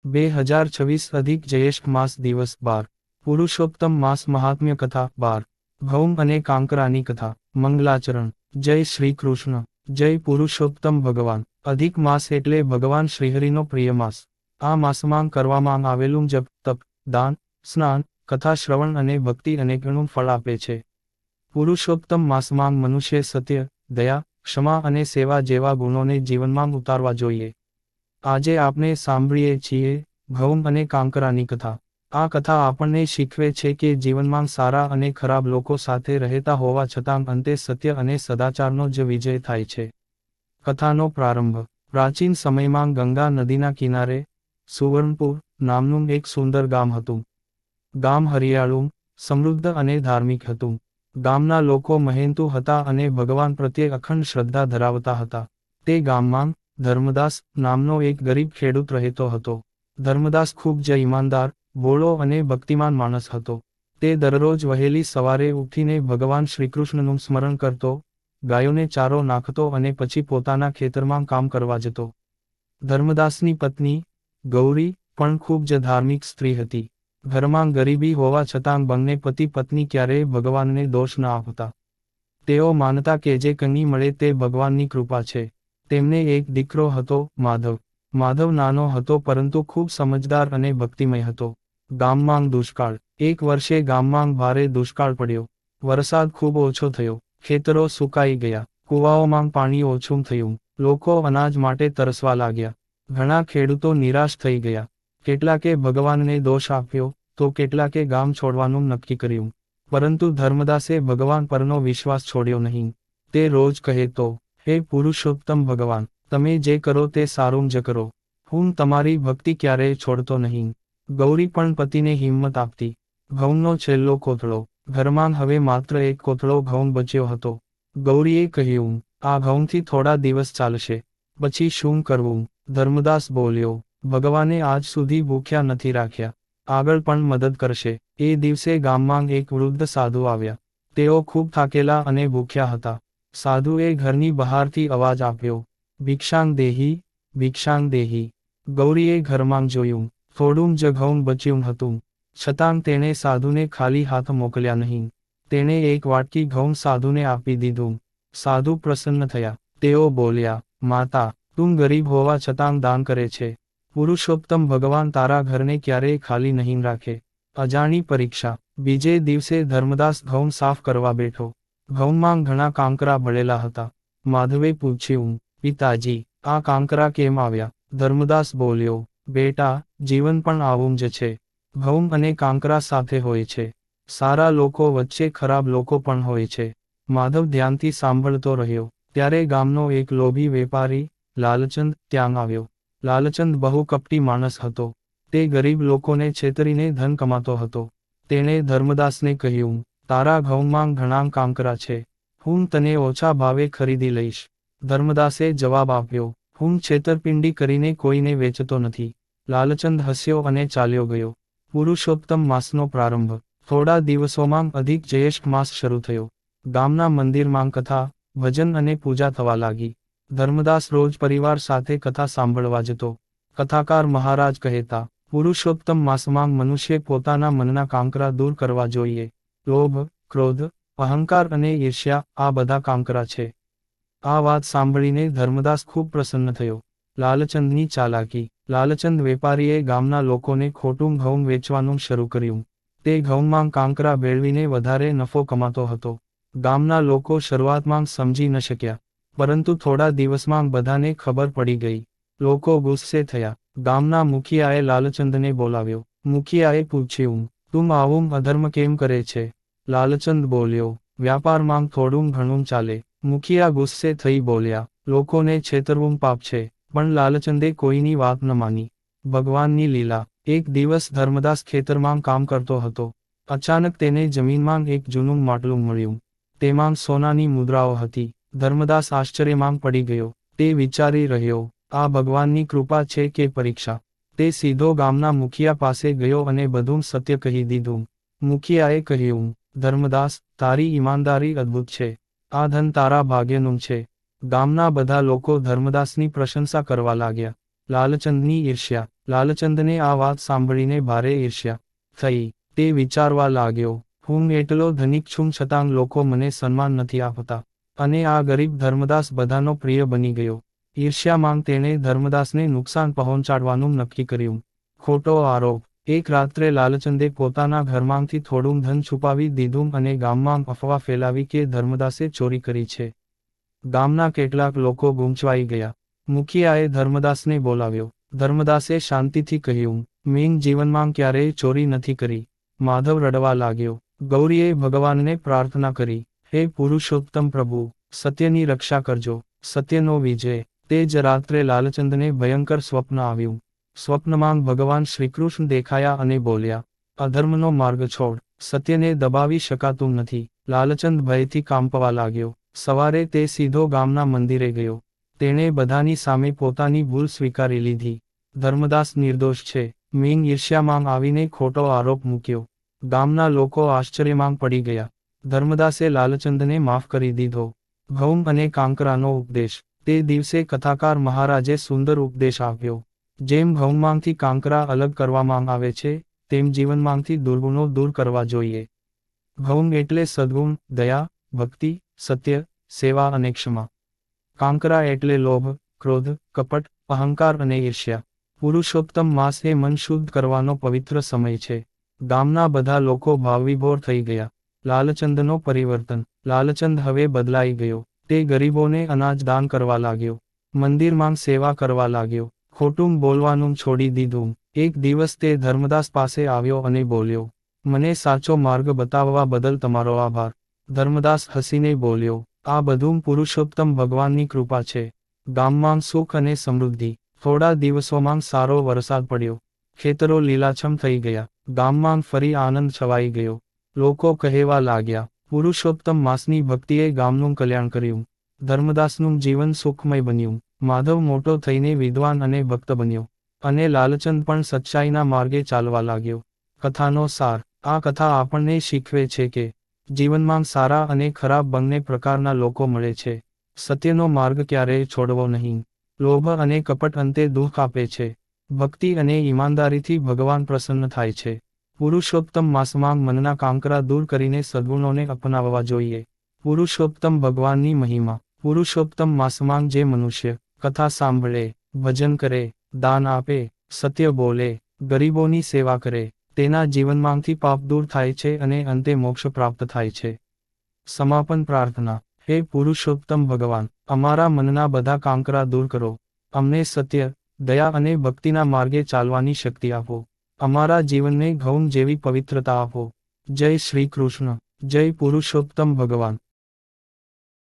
2026 अधिक ज्येष्ठ मास दिवस 12 पुरुषोत्तम मास महात्म्य कथा 12 ભૌમ અને કાંકરાની કથા મંગલાચરણ જય શ્રી કૃષ્ણ જય પુરુષોત્તમ ભગવાન અધિક માસ એટલે ભગવાન શ્રીહરિનો પ્રિય માસ આ માસમાં કરવામાં આવેલું જપ તપ દાન સ્નાન કથા શ્રવણ અને ભક્તિ અનેકનું ફળ આપે છે પુરુષોત્તમ માસમાં મનુષ્ય સત્ય દયા ક્ષમા અને સેવા જેવા ગુણોને જીવનમાં ઉતારવા જોઈએ આજે આપણે સાંભળીએ છીએ ભૌમ અને કાંકરાની કથા આ કથા આપણને શીખવે છે કે જીવનમાં સારા અને ખરાબ લોકો સાથે રહેતા હોવા છતાં અંતે સત્ય અને સદાચારનો જ વિજય થાય છે કથાનો પ્રારંભ પ્રાચીન સમયમાં ગંગા નદીના કિનારે સુવર્ણપુર નામનું એક સુંદર ગામ હતું ગામ હરિયાળું સમૃદ્ધ અને ધાર્મિક હતું ગામના લોકો મહેનતુ હતા અને ભગવાન પ્રત્યે અખંડ શ્રદ્ધા ધરાવતા હતા તે ગામમાં ધર્મદાસ નામનો એક ગરીબ ખેડૂત રહેતો હતો ધર્મદાસ ખૂબ જ ઈમાનદાર ભોળો અને ભક્તિમાન માણસ હતો તે દરરોજ વહેલી સવારે ઉઠીને ભગવાન શ્રીકૃષ્ણનું સ્મરણ કરતો ગાયોને ચારો નાખતો અને પછી પોતાના ખેતરમાં કામ કરવા જતો ધર્મદાસની પત્ની ગૌરી પણ ખૂબ જ ધાર્મિક સ્ત્રી હતી ઘરમાં ગરીબી હોવા છતાં બંને પતિ પત્ની ક્યારેય ભગવાનને દોષ ન આપતા તેઓ માનતા કે જે કંઈ મળે તે ભગવાનની કૃપા છે તેમને એક દીકરો હતો માધવ નાનો હતો પરંતુ ખૂબ સમજદાર અને ભક્તિમય હતો ગામમાં દુષ્કાળ એક વર્ષે ગામમાં ભારે દુષ્કાળ પડ્યો વરસાદ ખૂબ ઓછો થયો ખેતરો સુકાઈ ગયા કૂવાઓમાં પાણી ઓછું થયું લોકો અનાજ માટે તરસવા લાગ્યા ઘણા ખેડૂતો નિરાશ થઈ ગયા કેટલાકે ભગવાનને દોષ આપ્યો તો કેટલાકે ગામ છોડવાનું નક્કી કર્યું પરંતુ ધર્મદાસે ભગવાન પરનો વિશ્વાસ છોડ્યો નહીં તે રોજ કહેતો હે પુરુષોત્તમ ભગવાન તમે જે કરો તે સારું જ કરો હું તમારી ભક્તિ ક્યારેય છોડતો નહીં ગૌરી પણ પતિને હિંમત આપતી ઘઉંનો છેલ્લો કોથળો ઘરમાં હવે માત્ર એક કોથળો ઘઉં બચ્યો હતો ગૌરીએ કહ્યું આ ઘઉંથી થોડા દિવસ ચાલશે પછી શું કરવું ધર્મદાસ બોલ્યો ભગવાને આજ સુધી ભૂખ્યા નથી રાખ્યા આગળ પણ મદદ કરશે એ દિવસે ગામમાં એક વૃદ્ધ સાધુ આવ્યા તેઓ ખૂબ થાકેલા અને ભૂખ્યા હતા સાધુએ ઘરની બહારથી અવાજ આપ્યો ભિક્ષાંગ દેહી ગૌરીએ ઘરમાં જોયું થોડું જ ઘઉં બચ્યું હતું છતાં તેણે સાધુને ખાલી હાથ મોકલ્યા નહીં તેણે એક વાટકી ઘઉં સાધુને આપી દીધું સાધુ પ્રસન્ન થયા તેઓ બોલ્યા માતા તું ગરીબ હોવા છતાં દાન કરે છે પુરુષોત્તમ ભગવાન તારા ઘરને ક્યારેય ખાલી નહીં રાખે અજાણી પરીક્ષા બીજે દિવસે ધર્મદાસ ઘઉં સાફ કરવા બેઠો ઘઉંમાં ઘણા કાંકરા ભળેલા હતા માધવે પૂછ્યું પિતાજી આ કાંકરા કેમ આવ્યા ધર્મદાસ બોલ્યો બેટા જીવન પણ આવું જ છે ઘઉં અને કાંકરા સાથે હોય છે સારા લોકો વચ્ચે ખરાબ લોકો પણ હોય છે માધવ ધ્યાનથી સાંભળતો રહ્યો ત્યારે ગામનો એક લોભી વેપારી લાલચંદ ત્યાં આવ્યો લાલચંદ બહુ કપટી માણસ હતો તે ગરીબ લોકોને છેતરીને ધન કમાતો હતો તેણે ધર્મદાસને કહ્યું તારા ઘઉંમાં ઘણા કાંકરા છે હું તને ઓછા ભાવે ખરીદી લઈશ ધર્મદાસે જવાબ આપ્યો હું છેતરપિંડી કરીને કોઈને વેચતો નથી લાલચંદ હસ્યો અને ચાલ્યો ગયો પુરુષોત્તમ માસનો પ્રારંભ થોડા દિવસોમાં અધિક જ્યેષ્ઠ માસ શરૂ થયો ગામના મંદિરમાં કથા ભજન અને પૂજા થવા લાગી ધર્મદાસ રોજ પરિવાર સાથે કથા સાંભળવા જતો કથાકાર મહારાજ કહેતા પુરુષોત્તમ માસમાં મનુષ્ય પોતાના મનના કાંકરા દૂર કરવા જોઈએ લોભ ક્રોધ અહંકાર અને ઈર્ષ્યા આ બધા કાંકરા છે આ વાત સાંભળીને ધર્મદાસ ખૂબ પ્રસન્ન થયો લાલચંદની ચાલાકી લાલચંદ વેપારીએ ગામના લોકોને ખોટું ઘઉં વેચવાનું શરૂ કર્યું તે ઘઉંમાં કાંકરા ભેળવીને વધારે નફો કમાતો હતો ગામના લોકો શરૂઆતમાં સમજી ન શક્યા પરંતુ થોડા દિવસમાં બધાને ખબર પડી ગઈ લોકો ગુસ્સે થયા ગામના મુખિયાએ લાલચંદને બોલાવ્યો મુખિયાએ પૂછ્યું તું આવું અધર્મ કેમ કરે છે લાલચંદ બોલ્યો વ્યાપારમાં થોડું ઘણું ચાલે મુખિયા ગુસ્સે થઈ બોલ્યા લોકોને છેતરવું પાપ છે પણ લાલચંદે કોઈની વાત ન માની ભગવાનની લીલા એક દિવસ ધર્મદાસ ખેતરમાં કામ કરતો હતો અચાનક તેને જમીનમાં એક જૂનું માટલું મળ્યું તેમાં સોનાની મુદ્રાઓ હતી ધર્મદાસ આશ્ચર્યમાં પડી ગયો તે વિચારી રહ્યો આ ભગવાનની કૃપા છે કે પરીક્ષા તે સીધો ગામના મુખિયા પાસે ગયો અને બધું સત્ય કહી દીધું મુખિયાએ કહ્યું ધર્મદાસ તારી ઈમાનદારી અદ્ભુત છે આ ધન તારા ભાગ્યનું છે ગામના બધા લોકો ધર્મદાસની પ્રશંસા કરવા લાગ્યા લાલચંદની ઈર્ષ્યા લાલચંદને આ વાત સાંભળીને ભારે ઈર્ષ્યા થઈ. તે વિચારવા લાગ્યો, હું એટલો ધનિક છું છતાં લોકો મને સન્માન નથી આપતા, અને આ ગરીબ ધર્મદાસ બધાનો પ્રિય બની ગયો. ઈર્ષ્યામાં તેણે ધર્મદાસને નુકસાન પહોંચાડવાનું નક્કી કર્યું. ખોટો આરોપ. એક રાત્રે લાલચંદે પોતાના ઘરમાંથી થોડું ધન છુપાવી દીધું અને ગામમાં અફવા ફેલાવી કે ધર્મદાસે ચોરી કરી છે. ગામના કેટલાક લોકો ગૂંચવાઈ ગયા. મુખિયાએ ધર્મદાસને બોલાવ્યો. ધર્મદાસે શાંતિથી કહ્યું, મેં જીવનમાં ક્યારેય ચોરી નથી કરી. માધવ રડવા લાગ્યો. ગૌરીએ ભગવાનને પ્રાર્થના કરી, હે પુરુષોત્તમ પ્રભુ, સત્યની રક્ષા કરજો, સત્યનો વિજય. તે જ રાત્રે લાલચંદને ભયંકર સ્વપ્ન આવ્યું. સ્વપ્નમાં ભગવાન શ્રીકૃષ્ણ દેખાયા અને બોલ્યા, અધર્મનો માર્ગ છોડ, સત્યને દબાવી શકાતું નથી. લાલચંદ ભયથી કાંપવા લાગ્યો. સવારે તે સીધો ગામના મંદિરે ગયો. તેણે બધાની સામે પોતાની ભૂલ સ્વીકારી લીધી. ધર્મદાસ નિર્દોષ છે. મેં ઈર્ષ્યામાં આવીને ખોટો આરોપ મૂક્યો. ગામના લોકો આશ્ચર્યમાં પડી ગયા. ધર્મદાસે લાલચંદને માફ કરી દીધો. ઘઉં અને કાંકરાનો ઉપદેશ. તે દિવસે કથાકાર મહારાજે સુંદર ઉપદેશ આપ્યો. જેમ ઘઉંમાંથી કાંકરા અલગ કરવામાં આવે છે, તેમ જીવનમાંથી દુર્ગુણો દૂર કરવા જોઈએ. ઘઉં એટલે સદ્ગુણ, દયા, ભક્તિ, સત્ય, સેવા અને ક્ષમા. કાંકરા એટલે લોભ, ક્રોધ, કપટ, અહંકાર અને ઈર્ષ્યા. પુરુષોત્તમ માસ એ મન શુદ્ધ કરવાનો પવિત્ર સમય છે. ગામના બધા લોકો ભાવવિભોર થઈ ગયા. લાલચંદનો પરિવર્તન. લાલચંદ હવે બદલાઈ ગયો. તે ગરીબોને અનાજ દાન કરવા લાગ્યો. મંદિરમાં સેવા કરવા લાગ્યો. ખોટું બોલવાનું છોડી દીધું. એક દિવસ તે ધર્મદાસ પાસે આવ્યો અને બોલ્યો, મને સાચો માર્ગ બતાવવા બદલ તમારો આભાર. ધર્મદાસ હસીને બોલ્યો, આ બધું પુરુષોત્તમ ભગવાનની કૃપા છે. ગામમાં સુખ અને સમૃદ્ધિ. થોડા દિવસોમાં સારો વરસાદ પડ્યો. ખેતરો લીલાછમ થઈ ગયા. ગામમાં ફરી આનંદ છવાઈ ગયો. લોકો કહેવા લાગ્યા, પુરુષોત્તમ માસની ભક્તિએ ગામનું કલ્યાણ કર્યું. ધર્મદાસનું જીવન સુખમય બન્યું. માધવ મોટો થઈને વિદ્વાન અને ભક્ત બન્યો. અને લાલચંદ પણ સચ્ચાઈના માર્ગે ચાલવા લાગ્યો. કથાનો સાર. આ કથા આપણને શીખવે છે કે જીવનમાં સારા અને ખરાબ બંને પ્રકારના લોકો મળે છે. સત્યનો માર્ગ ક્યારેય છોડવો નહીં. લોભ અને કપટ અંતે દુઃખ આપે છે. ભક્તિ અને ઈમાનદારીથી ભગવાન પ્રસન્ન થાય છે. પુરુષોત્તમ માસમાં મનના કાંકરા દૂર કરીને સદ્ગુણોને અપનાવવા જોઈએ. પુરુષોત્તમ ભગવાનની મહિમા. પુરુષોત્તમ માસમાં જે મનુષ્ય કથા સાંભળે, ભજન કરે, દાન આપે, સત્ય બોલે, ગરીબોની સેવા કરે, તેના જીવનમાંથી પાપ દૂર થાય છે અને અંતે મોક્ષ પ્રાપ્ત થાય છે. સમાપન પ્રાર્થના. હે પુરુષોત્તમ ભગવાન, અમારા મનના બધા કાંકરા દૂર કરો. અમને સત્ય, દયા અને ભક્તિના માર્ગે ચાલવાની શક્તિ આપો. અમારા જીવનને ઘઉં જેવી પવિત્રતા આપો. જય શ્રી કૃષ્ણ. જય પુરુષોત્તમ ભગવાન.